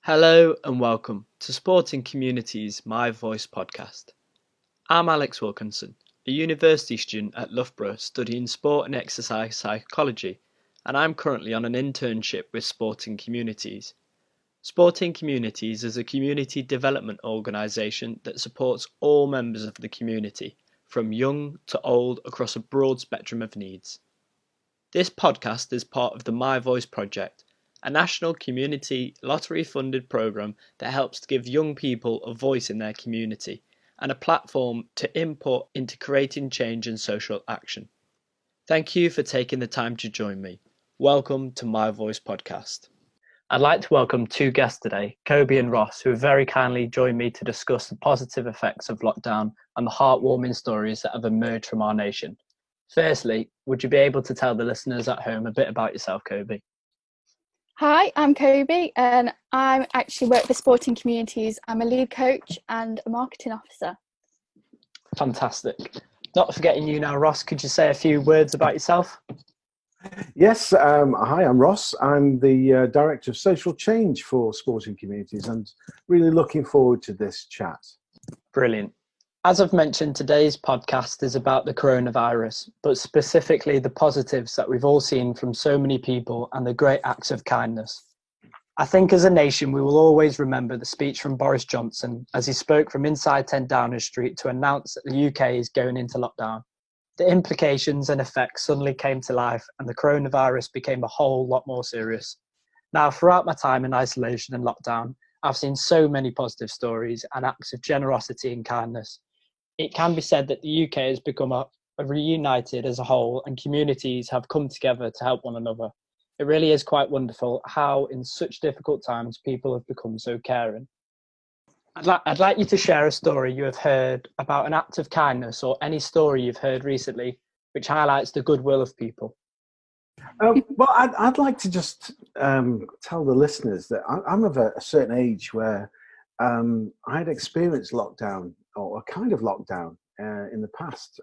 Hello and welcome to Sporting Community's My Voice podcast. I'm Alex Wilkinson, a university student at Loughborough studying sport and exercise psychology, and I'm currently on an internship with Sporting Communities. Sporting Communities is a community development organisation that supports all members of the community, from young to old, across a broad spectrum of needs. This podcast is part of the My Voice project, a national community lottery-funded programme that helps to give young people a voice in their community and a platform to input into creating change and social action. Thank you for taking the time to join me. Welcome to My Voice podcast. I'd like to welcome two guests today, Kobe and Ross, who have very kindly joined me to discuss the positive effects of lockdown and the heartwarming stories that have emerged from our nation. Firstly, would you be able to tell the listeners at home a bit about yourself, Kobe? Hi, I'm Kobe and I actually work for Sporting Communities. I'm a lead coach and a marketing officer. Fantastic. Not forgetting you now, Ross, could you say a few words about yourself? Yes, hi, I'm Ross. I'm the Director of Social Change for Sporting Communities and really looking forward to this chat. Brilliant. As I've mentioned, today's podcast is about the coronavirus, but specifically the positives that we've all seen from so many people and the great acts of kindness. I think as a nation, we will always remember the speech from Boris Johnson as he spoke from inside 10 Downing Street to announce that the UK is going into lockdown. The implications and effects suddenly came to life and the coronavirus became a whole lot more serious. Now, throughout my time in isolation and lockdown, I've seen so many positive stories and acts of generosity and kindness. It can be said that the UK has become a reunited as a whole and communities have come together to help one another. It really is quite wonderful how in such difficult times people have become so caring. I'd like you to share a story you have heard about an act of kindness or any story you've heard recently which highlights the goodwill of people. Well, I'd like to just tell the listeners that I'm of a certain age where I had experienced lockdown or a kind of lockdown in the past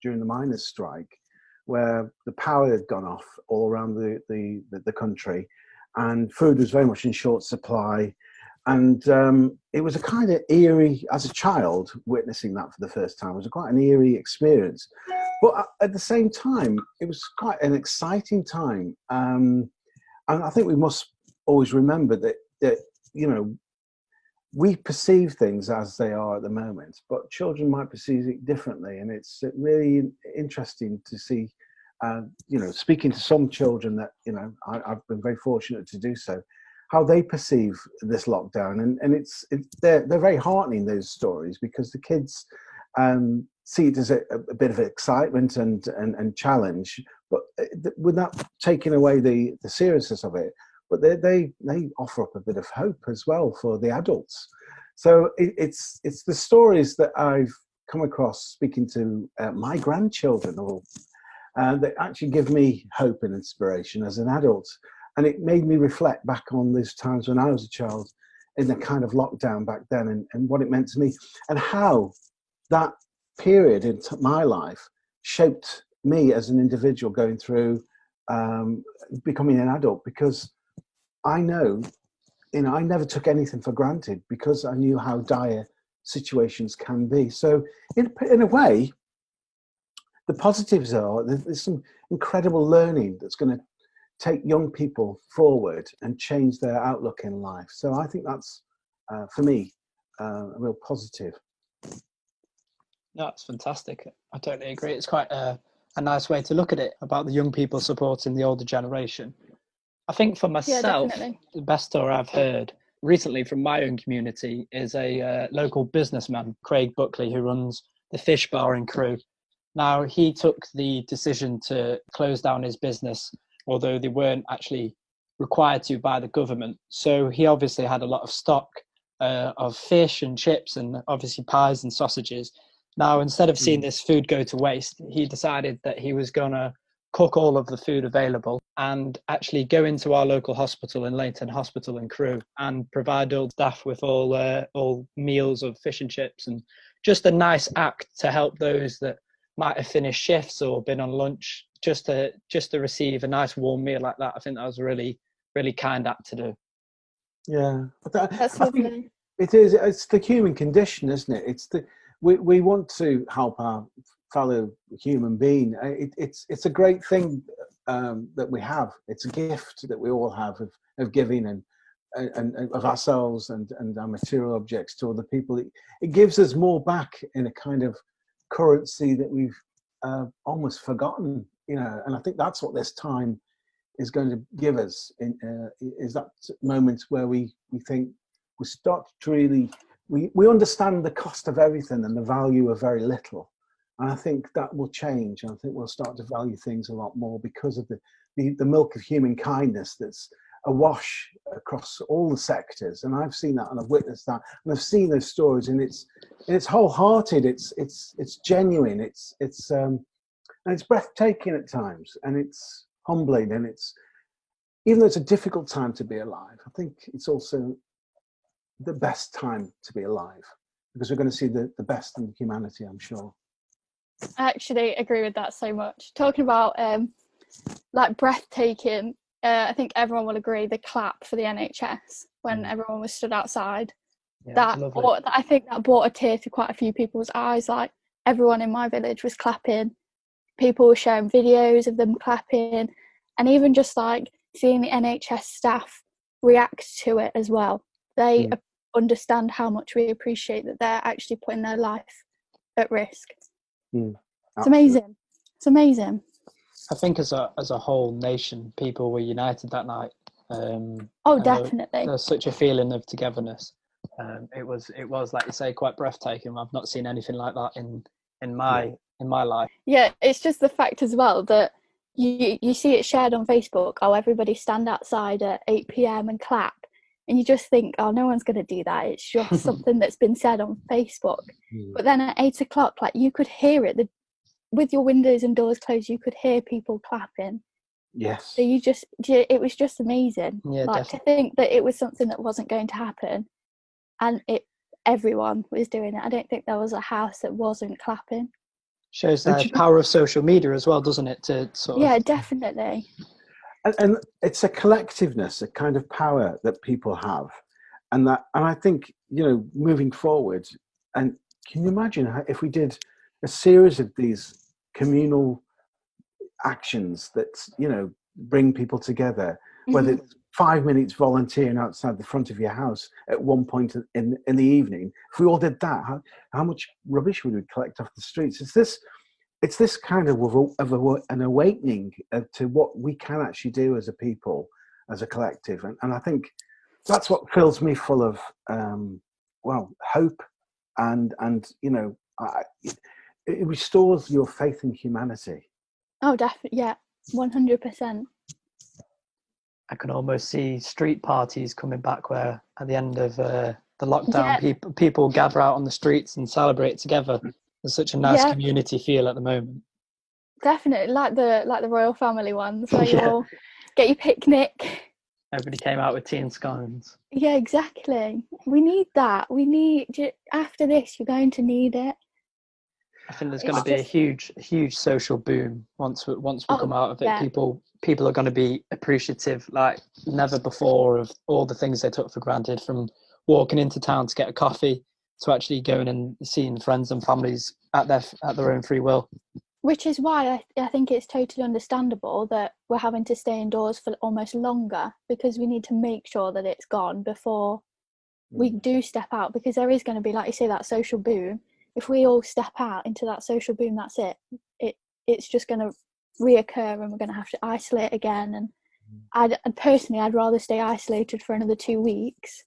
during the miners' strike, where the power had gone off all around the country and food was very much in short supply. And it was a kind of eerie, as a child, witnessing that for the first time, it was quite an eerie experience. But at the same time, it was quite an exciting time. And I think we must always remember that you know, we perceive things as they are at the moment, but children might perceive it differently. And it's really interesting to see, speaking to some children that, I've been very fortunate to do so, how they perceive this lockdown. And they're very heartening, those stories, because the kids see it as a bit of excitement and challenge, but without taking away the seriousness of it. But they offer up a bit of hope as well for the adults. So it's the stories that I've come across speaking to my grandchildren, that actually give me hope and inspiration as an adult. And it made me reflect back on those times when I was a child in the kind of lockdown back then and what it meant to me and how that period in my life shaped me as an individual going through becoming an adult, because I know, I never took anything for granted because I knew how dire situations can be. So in a way, the positives are there's some incredible learning that's going to take young people forward and change their outlook in life. So I think that's, for me, a real positive. No, it's fantastic. I totally agree. It's quite a nice way to look at it, about the young people supporting the older generation. I think for myself, the best story I've heard recently from my own community is a local businessman, Craig Buckley, who runs the Fish Bar in Crewe. Now, he took the decision to close down his business, although they weren't actually required to by the government. So he obviously had a lot of stock of fish and chips and obviously pies and sausages. Now, instead of seeing this food go to waste, he decided that he was going to cook all of the food available and actually go into our local hospital in Leighton Hospital in Crewe and provide all staff with all meals of fish and chips, and just a nice act to help those that might have finished shifts or been on lunch, just to receive a nice warm meal like that. I think that was a really, really kind act to do. Yeah, That's I think lovely. it is. It's the human condition, isn't it? It's the we want to help our fellow human being. It's a great thing that we have. It's a gift that we all have of giving and of ourselves and our material objects to other people. It gives us more back in a kind of currency that we've almost forgotten. And I think that's what this time is going to give us is that moment where we think we start to really we understand the cost of everything and the value of very little, and I think that will change, and I think we'll start to value things a lot more because of the milk of human kindness that's awash across all the sectors. And I've seen that, and I've witnessed that, and I've seen those stories, and it's wholehearted, it's genuine, and it's breathtaking at times, and it's humbling, and it's, even though it's a difficult time to be alive, I think it's also the best time to be alive, because we're going to see the best in humanity, I'm sure. I actually agree with that so much. Talking about like breathtaking, I think everyone will agree the clap for the NHS when everyone was stood outside. Yeah, I think that brought a tear to quite a few people's eyes. Like, everyone in my village was clapping. People were sharing videos of them clapping, and even just like seeing the NHS staff react to it as well. They understand how much we appreciate that they're actually putting their life at risk. It's amazing. It's amazing. I think as a whole nation, people were united that night. Definitely. There's such a feeling of togetherness. It was like you say, quite breathtaking. I've not seen anything like that in my life. Yeah, it's just the fact as well that you see it shared on Facebook. Oh, everybody stand outside at 8 p.m. and clap, and you just think, oh, no one's going to do that. It's just something that's been said on Facebook. But then at 8 o'clock, like, you could hear it. With your windows and doors closed, you could hear people clapping. Yes. So it was just amazing. Yeah, like, definitely. to think that it was something that wasn't going to happen, and everyone was doing it. I don't think there was a house that wasn't clapping. Shows the power of social media as well, doesn't it? To sort of, definitely. And it's a collectiveness, a kind of power that people have, and I think, moving forward. And can you imagine if we did a series of these communal actions that bring people together, whether it's 5 minutes volunteering outside the front of your house at one point in the evening. If we all did that, how much rubbish would we collect off the streets? It's this kind of an awakening to what we can actually do as a people, as a collective, and I think that's what fills me full of hope, and it restores your faith in humanity. Oh, definitely, yeah, 100%. I can almost see street parties coming back, where at the end of the lockdown, people gather out on the streets and celebrate together. There's such a nice community feel at the moment. Definitely, like the royal family ones, where you all get your picnic. Everybody came out with tea and scones. Yeah, exactly. We need that. After this, you're going to need it. I think there's going to be a huge social boom once we come out of it. Yeah. People are going to be appreciative like never before of all the things they took for granted, from walking into town to get a coffee to actually going and seeing friends and families at their own free will. Which is why I think it's totally understandable that we're having to stay indoors for almost longer, because we need to make sure that it's gone before we do step out, because there is going to be, like you say, that social boom. If we all step out into that social boom, that's it. It's just going to reoccur, and we're going to have to isolate again. And I'd rather stay isolated for another 2 weeks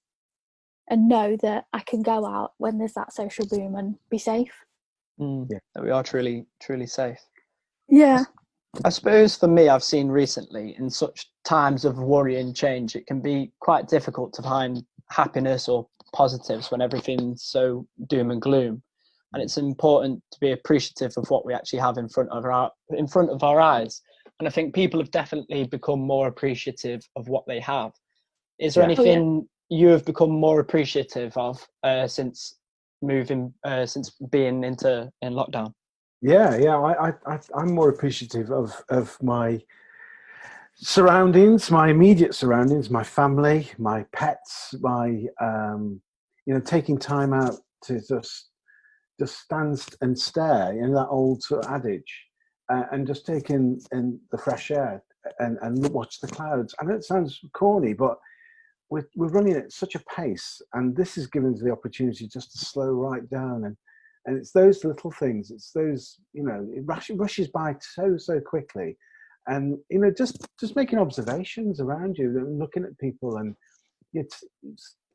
and know that I can go out when there's that social boom and be safe. That we are truly safe. Yeah. I suppose for me, I've seen recently, in such times of worry and change, it can be quite difficult to find happiness or positives when everything's so doom and gloom. And it's important to be appreciative of what we actually have in front of our eyes. And I think people have definitely become more appreciative of what they have. Is there anything you have become more appreciative of since being in lockdown? I'm more appreciative of my surroundings, my immediate surroundings, my family, my pets, my taking time out to just stand and stare, that old sort of adage, and just take in the fresh air and watch the clouds. I know it sounds corny, but we're running at such a pace, and this is giving us the opportunity just to slow right down, and it's those little things, it's those, it rushes by so quickly, and just making observations around you and looking at people, and it's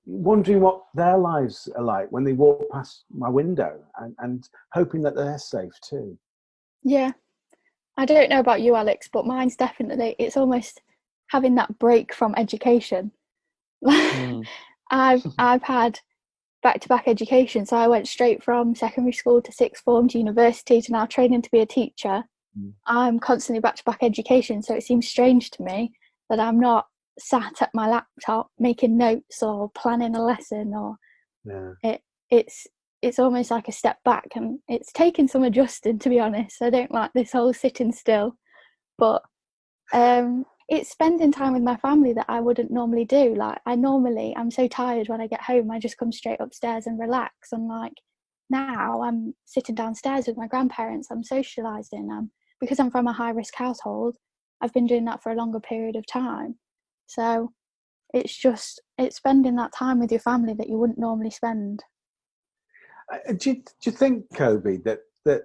wondering what their lives are like when they walk past my window, and hoping that they're safe too. Yeah, I don't know about you, Alex, but mine's definitely, it's almost having that break from education. I've had back-to-back education, so I went straight from secondary school to sixth form to university to now training to be a teacher. I'm constantly back-to-back education, so it seems strange to me that I'm not sat at my laptop making notes or planning a lesson, or it's almost like a step back, and it's taken some adjusting, to be honest. I don't like this whole sitting still, but it's spending time with my family that I wouldn't normally do. Like, I'm so tired when I get home, I just come straight upstairs and relax. And like, now I'm sitting downstairs with my grandparents, I'm socialising. Because I'm from a high risk household, I've been doing that for a longer period of time. So it's spending that time with your family that you wouldn't normally spend. Do you think, Kobe, that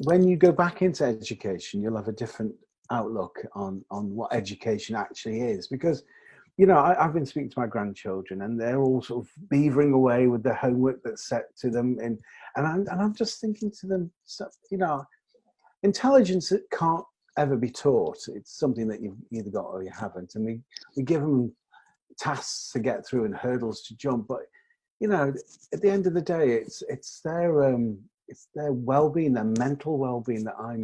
when you go back into education, you'll have a different outlook on what education actually is? Because I've been speaking to my grandchildren, and they're all sort of beavering away with the homework that's set to them, and I'm just thinking to them, intelligence that can't ever be taught. It's something that you've either got or you haven't, and we give them tasks to get through and hurdles to jump, but at the end of the day, it's their well-being, their mental well-being that I'm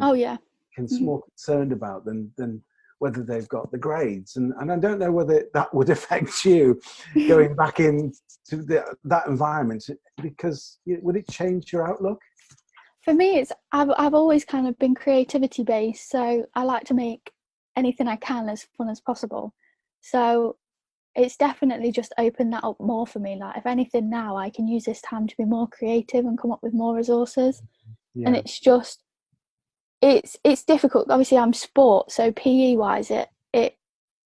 more concerned about than whether they've got the grades. And I don't know whether that would affect you going back into that environment, because would it change your outlook? For me, I've always kind of been creativity based, so I like to make anything I can as fun as possible. So it's definitely just opened that up more for me. Like, if anything, now I can use this time to be more creative and come up with more resources. And it's just, it's difficult. Obviously, I'm sport, so PE wise,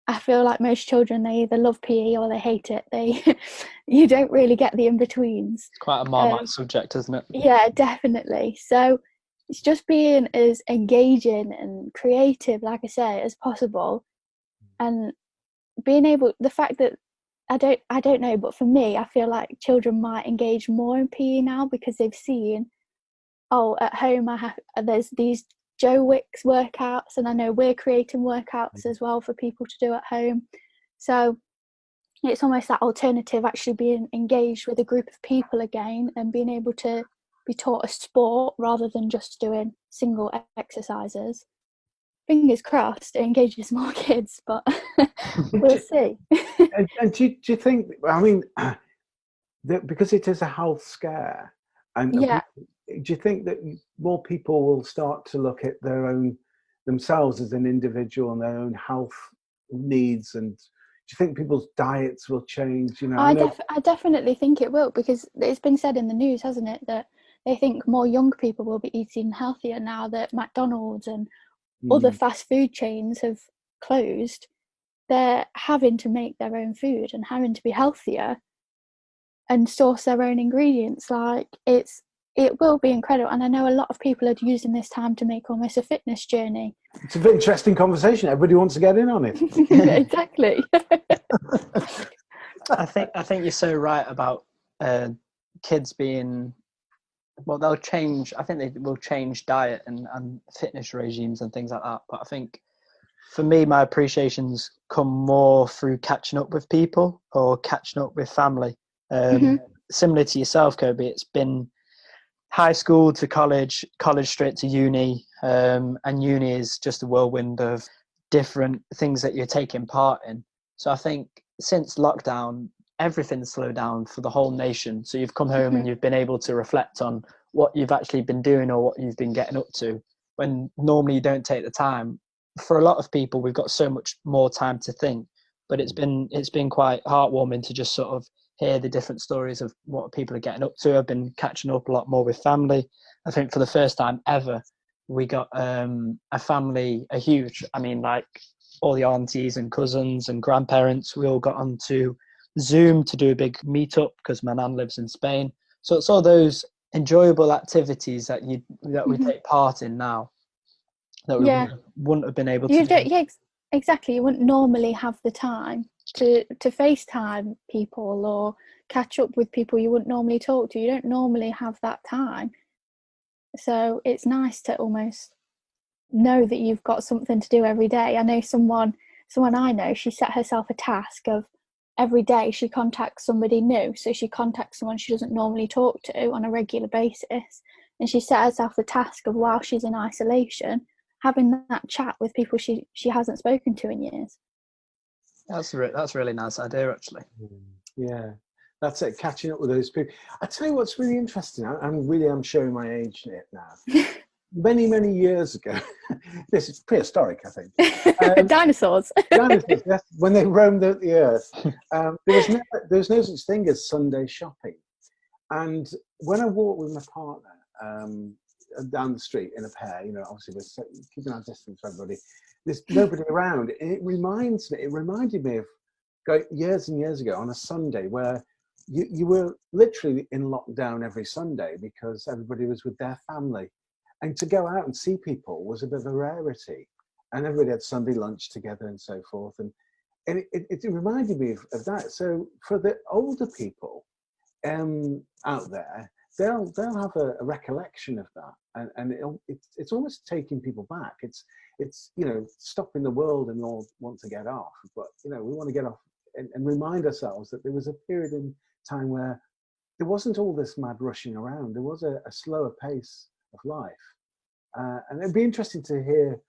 I feel like most children, they either love PE or they hate it. You don't really get the in-betweens. It's quite a Marmite subject, isn't it? Yeah, definitely. So it's just being as engaging and creative, like I say, as possible, and being able, the fact that I don't know, but for me, I feel like children might engage more in PE now because they've seen, at home there's these Joe Wicks workouts, and I know we're creating workouts as well for people to do at home. So it's almost that alternative, actually being engaged with a group of people again and being able to be taught a sport rather than just doing single exercises. Fingers crossed it engages more kids, but we'll see. And do you think, I mean, because it is a health scare, and do you think that more people will start to look at themselves as an individual and their own health needs? And do you think people's diets will change? I definitely think it will, because it's been said in the news, hasn't it, that they think more young people will be eating healthier now that McDonald's and other fast food chains have closed. They're having to make their own food and having to be healthier and source their own ingredients. Like, it will be incredible, and I know a lot of people are using this time to make almost a fitness journey. It's a very interesting conversation. Everybody wants to get in on it. Exactly. I think you're so right about kids being, well, they'll change. I think they will change diet and fitness regimes and things like that. But I think for me, my appreciations come more through catching up with people or catching up with family. Similar to yourself, Kobe, it's been high school to college straight to uni, and uni is just a whirlwind of different things that you're taking part in. So I think since lockdown, everything's slowed down for the whole nation. So you've come home and you've been able to reflect on what you've actually been doing or what you've been getting up to, when normally you don't take the time. for a lot of people, we've got so much more time to think, but it's been quite heartwarming to just sort of hear the different stories of what people are getting up to. I've been catching up a lot more with family. I think for the first time ever, we got a family, a huge, I mean, like all the aunties and cousins and grandparents, we all got onto Zoom to do a big meetup because my nan lives in Spain. So it's all those enjoyable activities that we take part in now that we wouldn't have been able to do. Yeah, exactly. You wouldn't normally have the time to FaceTime people or catch up with people you wouldn't normally talk to. You don't normally have that time. So it's nice to almost know that you've got something to do every day. I know someone I know, she set herself a task of every day she contacts somebody new. So she contacts someone she doesn't normally talk to on a regular basis. And she set herself the task of, while she's in isolation, having that chat with people she hasn't spoken to in years. That's a really nice idea, actually. Yeah, that's it, catching up with those people. I tell you what's really interesting, I'm showing my age now. Many years ago, this is prehistoric, I think. Dinosaurs. Dinosaurs, yes, when they roamed the earth. There was no such thing as Sunday shopping. And when I walk with my partner down the street in a pair, obviously we're keeping our distance from everybody, there's nobody around. It reminded me of going years and years ago on a Sunday where you were literally in lockdown every Sunday because everybody was with their family. And to go out and see people was a bit of a rarity. And everybody had Sunday lunch together and so forth. And it reminded me of that. So for the older people out there, they'll have a recollection of that. And it's almost taking people back. It's stopping the world and all want to get off. But, we want to get off and remind ourselves that there was a period in time where there wasn't all this mad rushing around. There was a slower pace of life. And it'd be interesting to hear,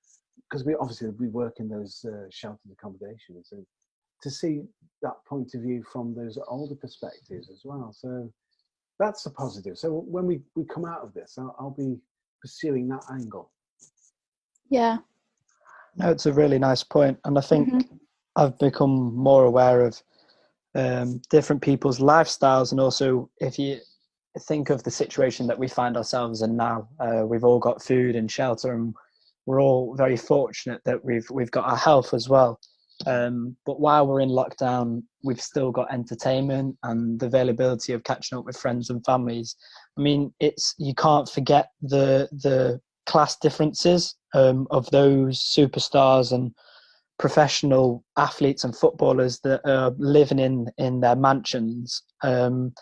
because we work in those sheltered accommodations, and to see that point of view from those older perspectives as well. So that's a positive. So when we come out of this, I'll be pursuing that angle. Yeah. No, it's a really nice point. And I think I've become more aware of different people's lifestyles. And also, if you think of the situation that we find ourselves in now, we've all got food and shelter, and we're all very fortunate that we've got our health as well. But while we're in lockdown, we've still got entertainment and the availability of catching up with friends and families. I mean, you can't forget the class differences of those superstars and professional athletes and footballers that are living in their mansions, and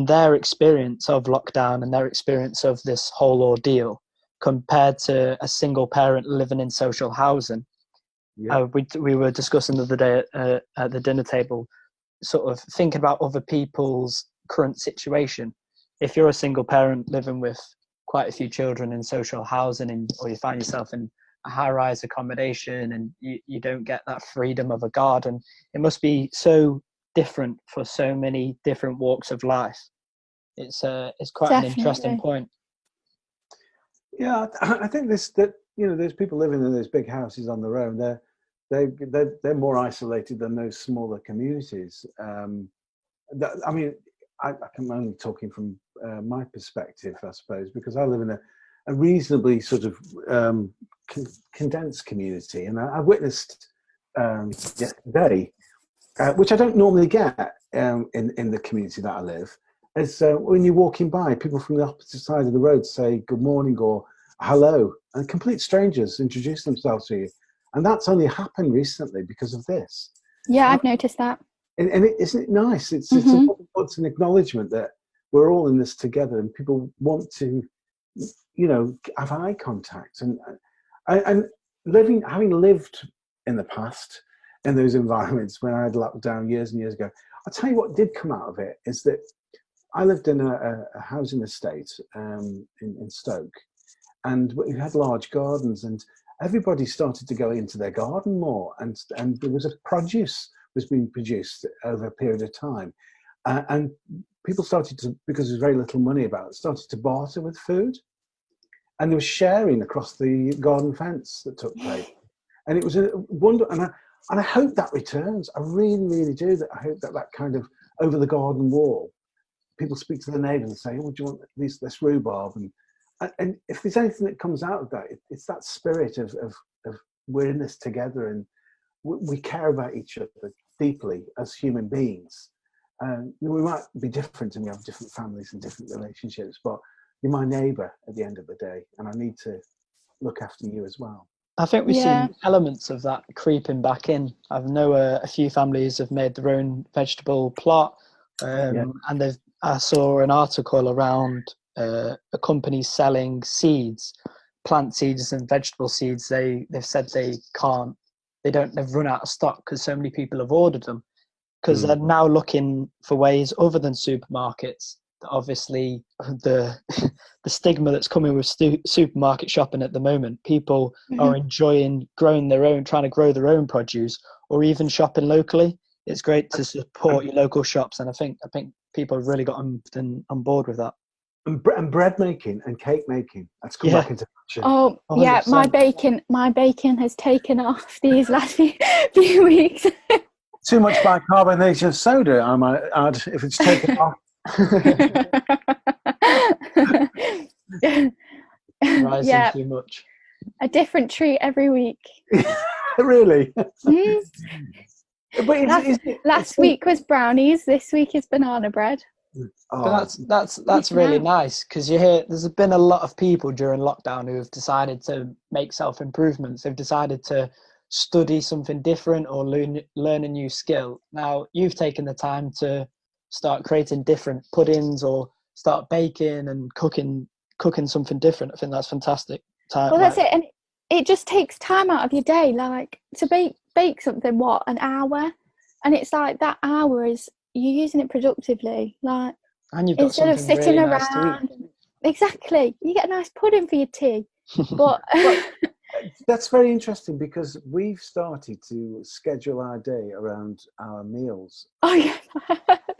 their experience of lockdown and their experience of this whole ordeal compared to a single parent living in social housing. Yeah. We were discussing the other day at the dinner table, sort of thinking about other people's current situation. If you're a single parent living with quite a few children in social housing, or you find yourself in a high-rise accommodation and you don't get that freedom of a garden, it must be so different for so many different walks of life. It's quite Definitely. An interesting point. Yeah, I think those people living in those big houses on their own, they're more isolated than those smaller communities. I'm only talking from my perspective, I suppose, because I live in a reasonably sort of condensed community, and I witnessed yesterday, which I don't normally get in the community that I live, is when you're walking by, people from the opposite side of the road say good morning or hello, and complete strangers introduce themselves to you, and that's only happened recently because of this. Yeah, I've noticed that. And isn't it nice? It's an acknowledgement that we're all in this together, and people want to, have eye contact. And having lived in the past in those environments when I had locked down years and years ago, I'll tell you what did come out of it is that I lived in a housing estate in Stoke, and we had large gardens, and everybody started to go into their garden more, and there was produce was being produced over a period of time, and people started to, because there's very little money about it, started to barter with food, and there was sharing across the garden fence that took place. and it was a wonder. And I hope that returns. I really, really do. That I hope that kind of over the garden wall, people speak to their neighbours and say, "Oh, do you want this rhubarb?" And if there's anything that comes out of that, it's that spirit of we're in this together, and we care about each other deeply as human beings. We might be different and we have different families and different relationships, but you're my neighbour at the end of the day, and I need to look after you as well. I think we've seen elements of that creeping back in. I know a few families have made their own vegetable plot, and I saw an article around a company selling seeds, plant seeds and vegetable seeds. They've said they've run out of stock because so many people have ordered them, because they're now looking for ways other than supermarkets. Obviously, the stigma that's coming with supermarket shopping at the moment, people are enjoying trying to grow their own produce, or even shopping locally. It's great to support your local shops, and I think people have really got on board with that. And bread making and cake making, that's come back into fashion. Oh 100%. Yeah, my bacon has taken off these last few weeks. Too much bicarbonate of soda, I might add, if it's taken off. Rising too much. A different treat every week. Really? But last week was brownies. This week is banana bread. But that's really nice, because you hear there's been a lot of people during lockdown who have decided to make self-improvements. They've decided to study something different or learn a new skill. Now you've taken the time to start creating different puddings or start baking and cooking something different. I think that's fantastic. Well, that's it, and it just takes time out of your day, like to bake something, an hour, and it's like that hour is you're using it productively, like, and you've got instead of sitting really around. Exactly, you get a nice pudding for your tea. But that's very interesting, because we've started to schedule our day around our meals. Oh yeah,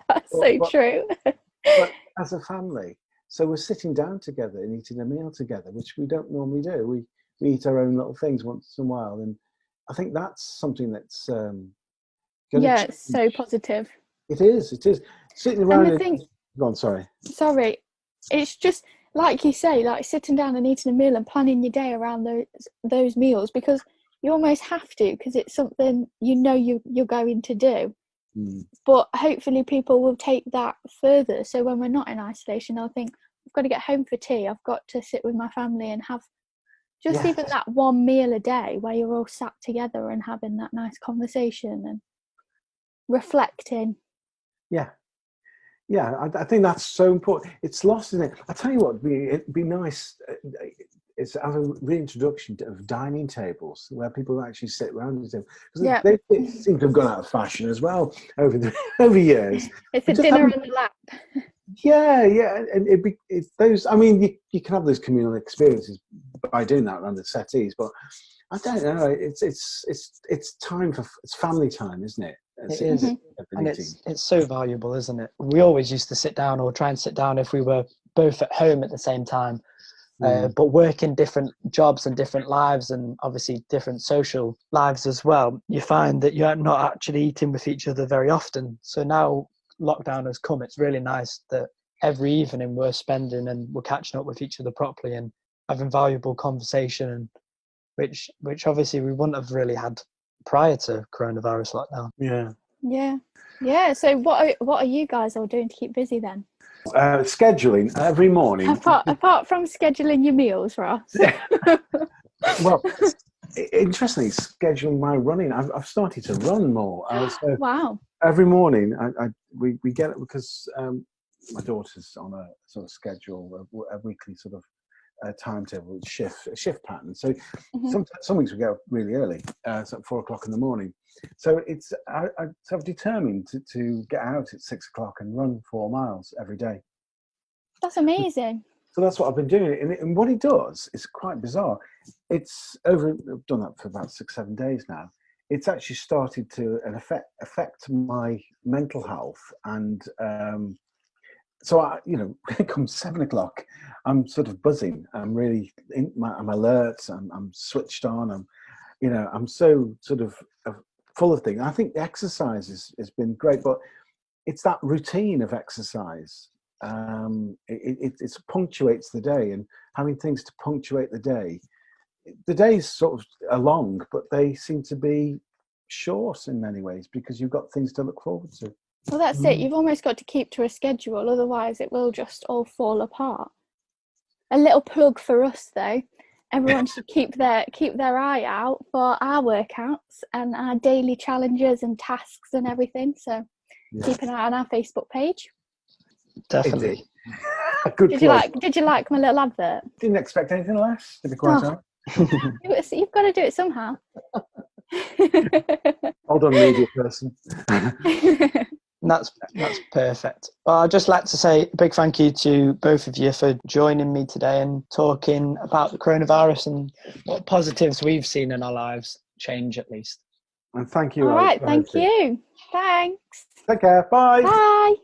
that's true. But as a family, so we're sitting down together and eating a meal together, which we don't normally do. We eat our own little things once in a while, and I think that's something that's it's so positive. It is sitting around. And the thing, go on, sorry, it's just like you say, like sitting down and eating a meal and planning your day around those meals, because you almost have to, because it's something you're going to do. But hopefully people will take that further, so when we're not in isolation, they'll think, I've got to get home for tea, I've got to sit with my family and have just even that one meal a day where you're all sat together and having that nice conversation and reflecting. I think that's so important. It's lost, isn't it? I tell you what, it'd be nice is to have a reintroduction of dining tables where people actually sit around them, because they seem to have gone out of fashion as well over years. It's a dinner in the lap. And those. I mean, you can have those communal experiences by doing that around the settees, but I don't know. It's time it's family time, isn't it? It is, and it's so valuable, isn't it? We always used to sit down, or try and sit down if we were both at home at the same time, but working different jobs and different lives, and obviously different social lives as well. You find that you're not actually eating with each other very often. So now lockdown has come, it's really nice that every evening we're spending and we're catching up with each other properly and having valuable conversation, and which obviously we wouldn't have really had prior to coronavirus lockdown. So what are you guys all doing to keep busy then? Scheduling every morning. Apart from scheduling your meals, Ross. Well, interestingly, scheduling my running. I've started to run more. So wow. Every morning we get it, because my daughter's on a sort of schedule, a weekly sort of timetable, shift pattern. So some weeks we go really early, so at 4:00 in the morning. So I've determined to get out at 6:00 and run 4 miles every day. That's amazing. So that's what I've been doing, and what it does is quite bizarre. I've done that for about 6-7 days now. It's actually started to affect my mental health, and so come 7:00, I'm sort of buzzing. I'm really I'm alert. I'm switched on. I'm so sort of full of things. I think the exercise has been great, but it's that routine of exercise. It punctuates the day, and having things to punctuate the day. The days sort of are long, but they seem to be short in many ways because you've got things to look forward to. Well, that's it. You've almost got to keep to a schedule, otherwise it will just all fall apart. A little plug for us, though. Everyone should keep their eye out for our workouts and our daily challenges and tasks and everything. So keep an eye on our Facebook page. Definitely. Good. Did you like my little advert? Didn't expect anything less, to be quite honest. You've got to do it somehow. Hold on, media person. That's perfect. Well, I'd just like to say a big thank you to both of you for joining me today and talking about the coronavirus and what positives we've seen in our lives change, at least. And thank you. All right, thank you. Thanks. Take care. Bye. Bye.